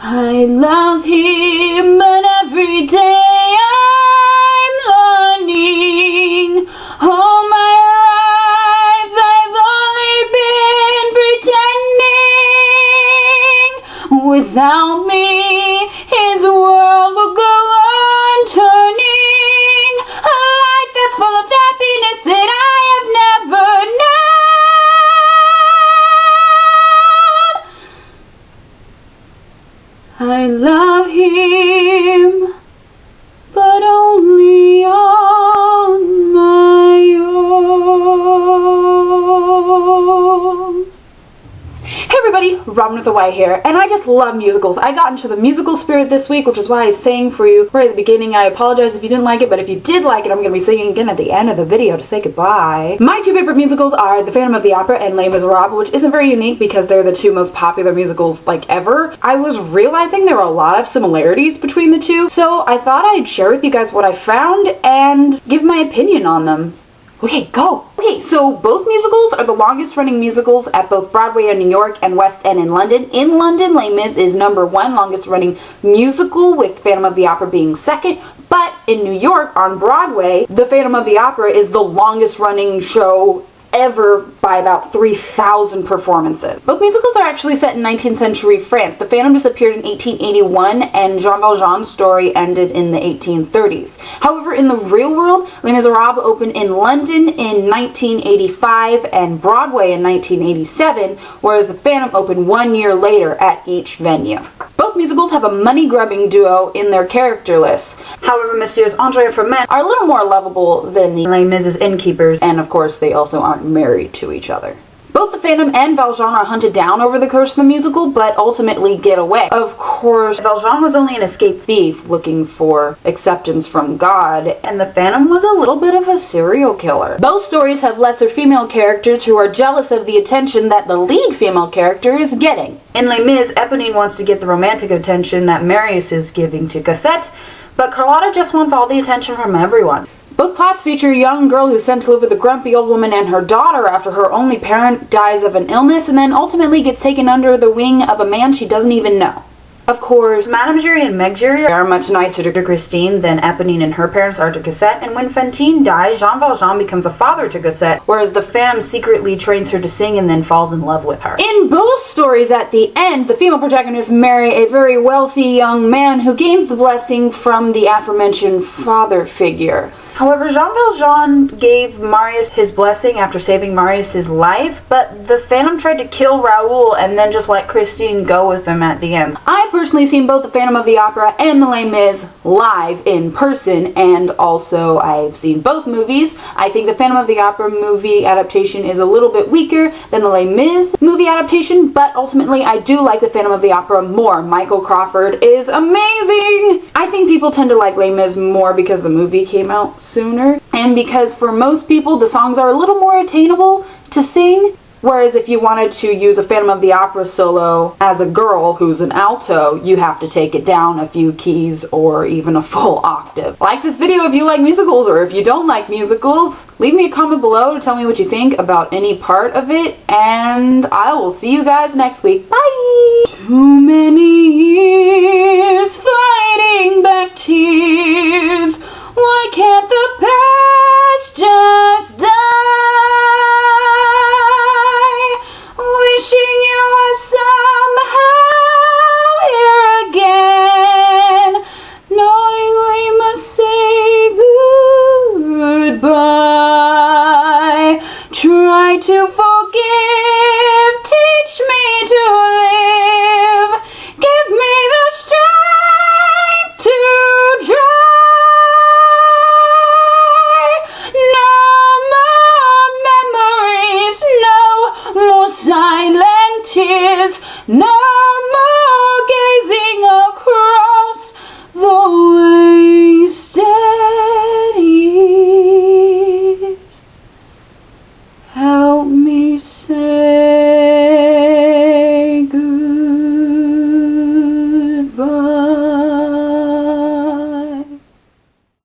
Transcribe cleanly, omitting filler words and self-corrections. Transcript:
I love him, but every day I'm learning. All my life I've only been pretending. Without me, his world will go on turning. A life that's full of happiness that I have never known. I love him, but only on my own. Hey everybody, Robin with a Y here, and I just love musicals. I got into the musical spirit this week, which is why I sang for you right at the beginning. I apologize if you didn't like it, but if you did like it, I'm going to be singing again at the end of the video to say goodbye. My two favorite musicals are The Phantom of the Opera and Les Miserables, which isn't very unique because they're the two most popular musicals like ever. I was realizing there were a lot of similarities between the two, so I thought I'd share with you guys what I found and give my opinion on them. Okay, go! Okay, so both musicals are the longest running musicals at both Broadway in New York and West End in London. In London, Les Mis is #1 longest running musical, with Phantom of the Opera being second. But in New York, on Broadway, the Phantom of the Opera is the longest running show ever by about 3,000 performances. Both musicals are actually set in 19th century France. The Phantom disappeared in 1881 and Jean Valjean's story ended in the 1830s. However, in the real world, Les Miserables opened in London in 1985 and Broadway in 1987, whereas The Phantom opened 1 year later at each venue. Both musicals have a money-grubbing duo in their character lists. However, Messieurs Andre and Froment are a little more lovable than the Les Mis' innkeepers, and of course they also aren't married to each other. Both the Phantom and Valjean are hunted down over the course of the musical, but ultimately get away. Of course, Valjean was only an escaped thief looking for acceptance from God, and the Phantom was a little bit of a serial killer. Both stories have lesser female characters who are jealous of the attention that the lead female character is getting. In Les Mis, Eponine wants to get the romantic attention that Marius is giving to Cosette, but Carlotta just wants all the attention from everyone. Both plots feature a young girl who's sent to live with a grumpy old woman and her daughter after her only parent dies of an illness and then ultimately gets taken under the wing of a man she doesn't even know. Of course, Madame Giry and Meg Giry are much nicer to Christine than Eponine and her parents are to Cosette, and when Fantine dies, Jean Valjean becomes a father to Cosette, whereas the Phantom secretly trains her to sing and then falls in love with her. In both stories, at the end, the female protagonists marry a very wealthy young man who gains the blessing from the aforementioned father figure. However, Jean Valjean gave Marius his blessing after saving Marius' life, but the Phantom tried to kill Raoul and then just let Christine go with him at the end. I've personally seen both the Phantom of the Opera and the Les Mis live in person, and also I've seen both movies. I think the Phantom of the Opera movie adaptation is a little bit weaker than the Les Mis movie adaptation, but ultimately I do like the Phantom of the Opera more. Michael Crawford is amazing! I think people tend to like Les Mis more because the movie came out sooner, and because for most people the songs are a little more attainable to sing, whereas if you wanted to use a Phantom of the Opera solo as a girl who's an alto, you have to take it down a few keys or even a full octave. Like this video if you like musicals, or if you don't like musicals, leave me a comment below to tell me what you think about any part of it, and I will see you guys next week. Bye! Too many